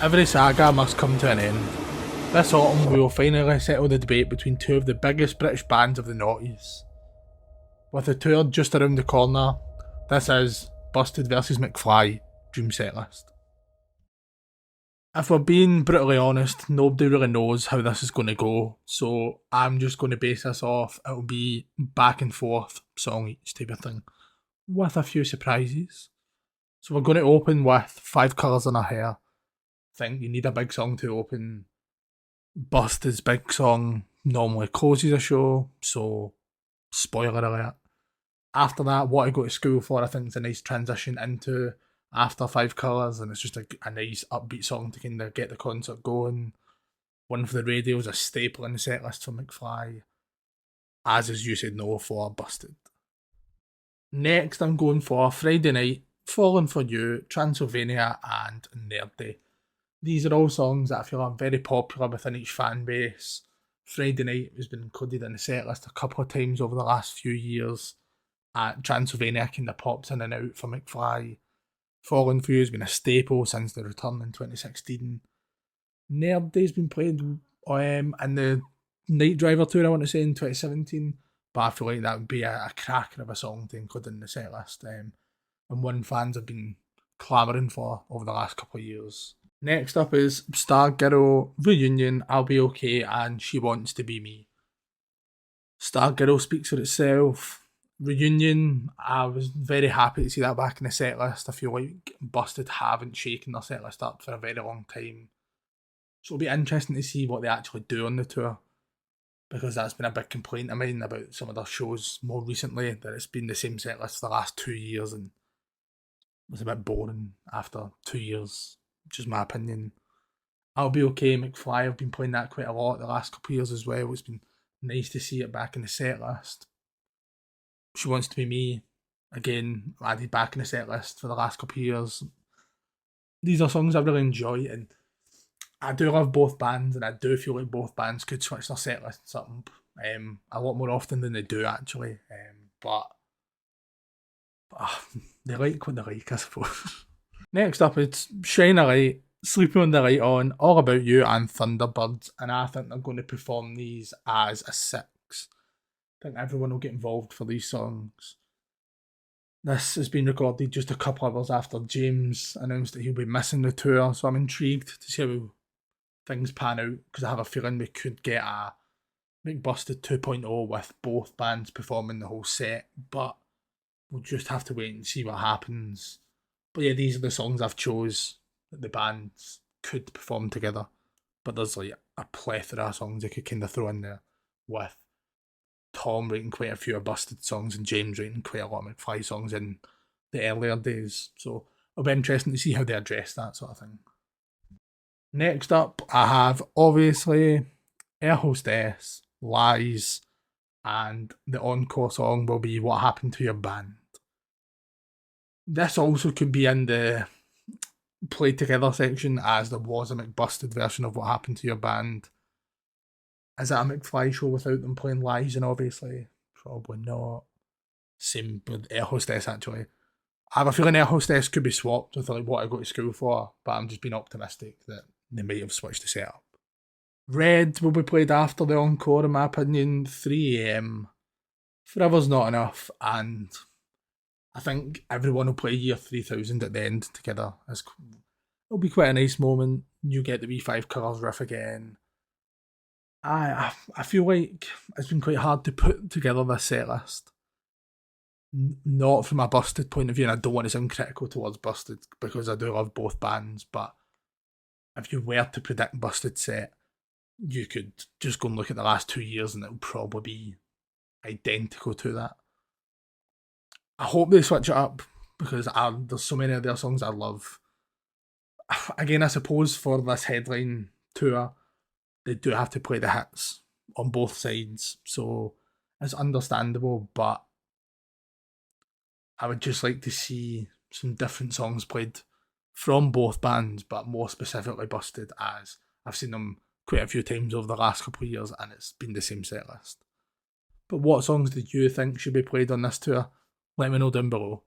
Every saga must come to an end. This autumn we will finally settle the debate between two of the biggest British bands of the noughties. With the tour just around the corner, this is Busted vs McFly, Dream Setlist. If we're being brutally honest, nobody really knows how this is going to go, so I'm just going to base this off, it'll be back and forth, song each type of thing, with a few surprises. So we're going to open with Five Colours in Her Hair. I think you need a big song to open. Busted's big song normally closes a show, so spoiler alert. After that, What I Go to School For, I think is a nice transition into After Five Colours, and it's just a nice upbeat song to kind of get the concert going. One for the Radio is a staple in the set list for McFly, as is You Said No for Busted. Next, I'm going for Friday Night, Falling For You, Transylvania, and Nerd Day. These are all songs that I feel are very popular within each fan base. Friday Night has been included in the set list a couple of times over the last few years. Transylvania kind of pops in and out for McFly. Falling For You has been a staple since the return in 2016. Nerd Day's been played in the Night Driver tour, I want to say, in 2017. But I feel like that would be a cracker of a song to include in the set list. And one fans have been clamouring for over the last couple of years. Next up is Stargirl, Reunion, I'll Be Okay, and She Wants to Be Me. Stargirl speaks for itself. Reunion, I was very happy to see that back in the set list. I feel like Busted haven't shaken their set list up for a very long time. So it'll be interesting to see what they actually do on the tour, because that's been a big complaint of mine about some of their shows more recently, that it's been the same set list for the last 2 years and it was a bit boring after 2 years. Just my opinion. I'll Be Okay, McFly, I've been playing that quite a lot the last couple of years as well. It's been nice to see it back in the set list. She Wants to Be Me, again, added back in the set list for the last couple of years. These are songs I really enjoy, and I do love both bands, and I do feel like both bands could switch their set lists up a lot more often than they do, actually. But they like what they like, I suppose. Next up, it's Shine a Light, Sleeping on the Light On, All About You, and Thunderbirds, and I think they're going to perform these as a 6. I think everyone will get involved for these songs. This has been recorded just a couple of hours after James announced that he'll be missing the tour, so I'm intrigued to see how things pan out, because I have a feeling we could get a McBusted 2.0 with both bands performing the whole set, but we'll just have to wait and see what happens. But yeah, these are the songs I've chose that the bands could perform together. But there's like a plethora of songs I could kind of throw in there, with Tom writing quite a few of Busted songs and James writing quite a lot of McFly songs in the earlier days. So it'll be interesting to see how they address that sort of thing. Next up, I have obviously Air Hostess, Lies, and the encore song will be What Happened to Your Band. This also could be in the Play Together section, as there was a McBusted version of What Happened to Your Band. Is that a McFly show without them playing Lies? And obviously, probably not. Same with Air Hostess, actually. I have a feeling Air Hostess could be swapped with like What I Go to School For, but I'm just being optimistic that they might have switched the setup. Red will be played after the encore, in my opinion, 3 AM. Forever's Not Enough, and I think everyone will play Year 3000 at the end together. It'll be quite a nice moment. You get the wee Five Colours riff again. I feel like it's been quite hard to put together this set list. Not from a Busted point of view, and I don't want to sound critical towards Busted, because I do love both bands, but if you were to predict Busted set, you could just go and look at the last 2 years and it'll probably be identical to that. I hope they switch it up, because there's so many of their songs I love. Again, I suppose for this headline tour, they do have to play the hits on both sides, so it's understandable, but I would just like to see some different songs played from both bands, but more specifically Busted, as I've seen them quite a few times over the last couple of years and it's been the same set list. But what songs do you think should be played on this tour? Let me know down below.